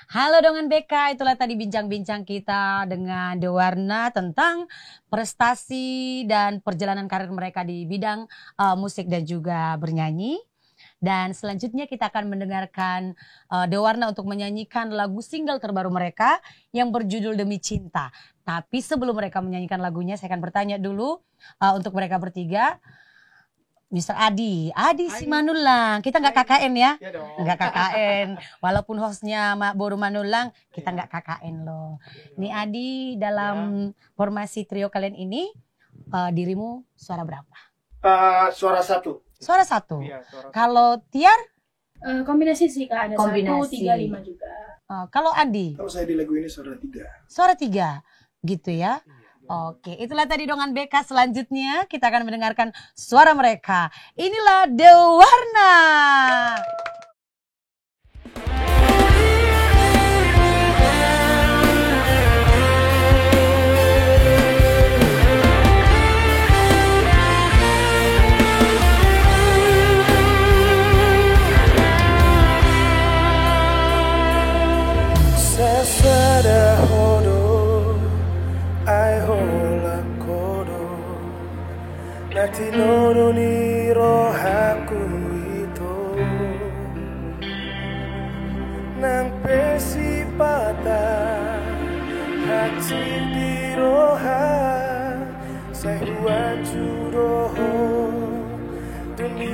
Halo dengan BK, itulah tadi bincang-bincang kita dengan Dewarna tentang prestasi dan perjalanan karir mereka di bidang musik dan juga bernyanyi. Dan selanjutnya kita akan mendengarkan Dewarna untuk menyanyikan lagu single terbaru mereka yang berjudul Demi Cinta. Tapi sebelum mereka menyanyikan lagunya, saya akan bertanya dulu untuk mereka bertiga. Mr. Adi Simanulang, kita nggak KKN ya? Nggak KKN, walaupun hostnya Boru Manulang, kita nggak KKN loh. Nih Adi, dalam formasi trio kalian ini, dirimu suara berapa? Suara satu. Suara satu. Iya, suara Kalau Tiar? Kombinasi sih Kak, ada Kombinasi. 1, 3, 5 juga. Kalau Adi? Kalau saya di lagu ini suara 3. Suara 3, gitu ya? Oke, itulah tadi dongan BK. Selanjutnya kita akan mendengarkan suara mereka. Inilah Dewarna. Nati nono ni rohaku itu nang pesi patah hati di roha saya roho demi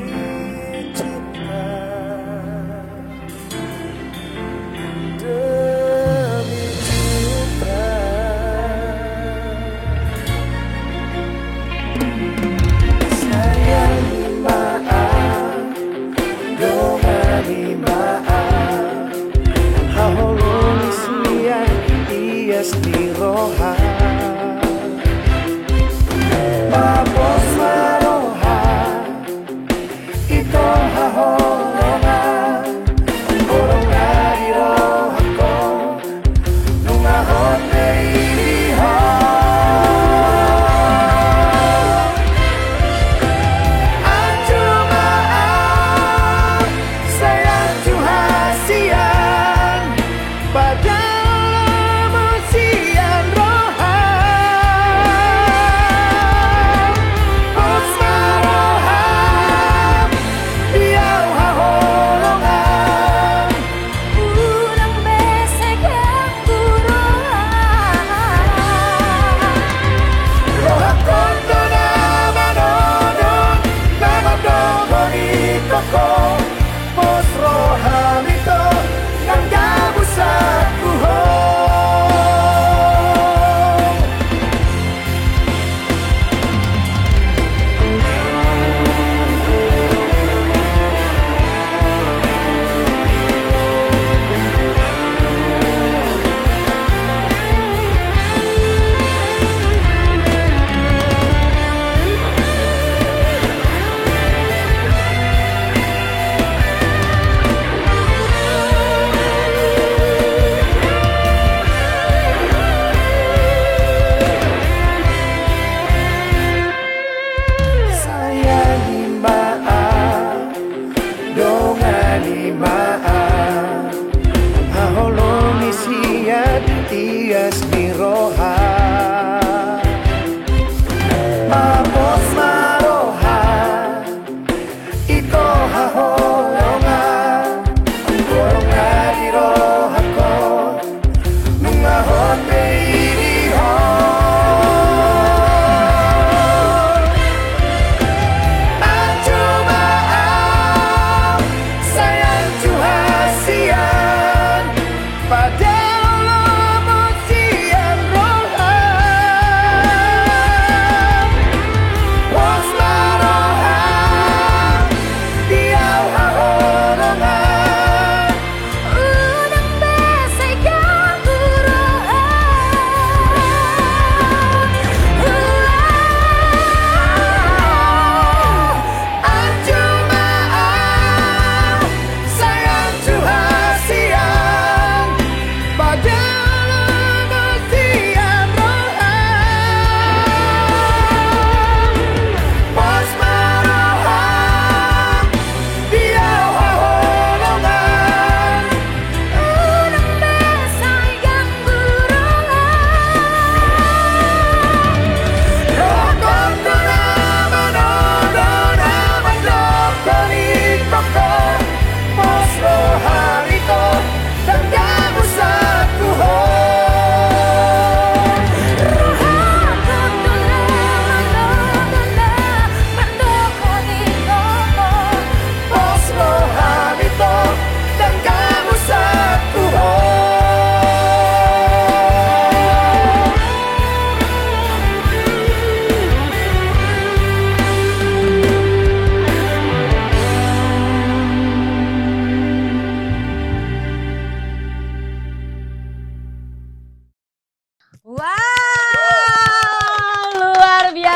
cinta demi cinta. Di roha Babos maro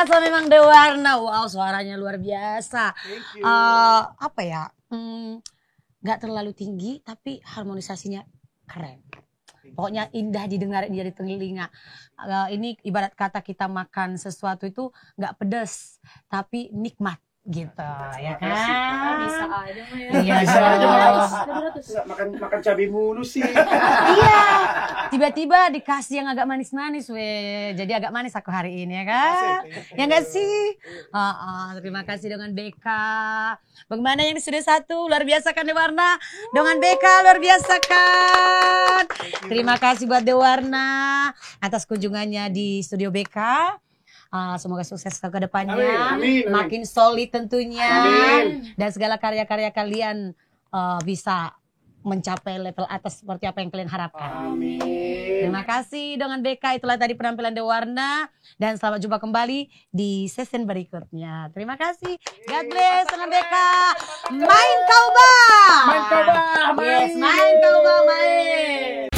biasa memang Dewarna. Wow, suaranya luar biasa. Thank you. Apa ya? Nggak terlalu tinggi tapi harmonisasinya keren. Pokoknya indah didengar di telinga. Ini ibarat kata kita makan sesuatu itu nggak pedas tapi nikmat gitu, ya kan? Bisa aja mah ya. Iya, Bisa aja, dong. Nggak makan cabai mulu sih. Iya, tiba-tiba dikasih yang agak manis-manis, weh. Jadi agak manis aku hari ini, ya kan? Ya nggak sih? Terima kasih dengan BK. Bagaimana yang di studio 1? Luar biasa kan Dewarna? Dengan BK luar biasa kan? Terima kasih buat Dewarna atas kunjungannya di studio BK. Semoga sukses ke depannya, Amin, amin. makin solid tentunya, Amin. dan segala karya-karya kalian bisa mencapai level atas seperti apa yang kalian harapkan. Amin. Terima kasih dengan BK. Itulah tadi penampilan Dewarna, dan selamat jumpa kembali di season berikutnya. Terima kasih. God bless dengan BK. Main kau bang. Main kau bang, main. Yes, main kau bang, main.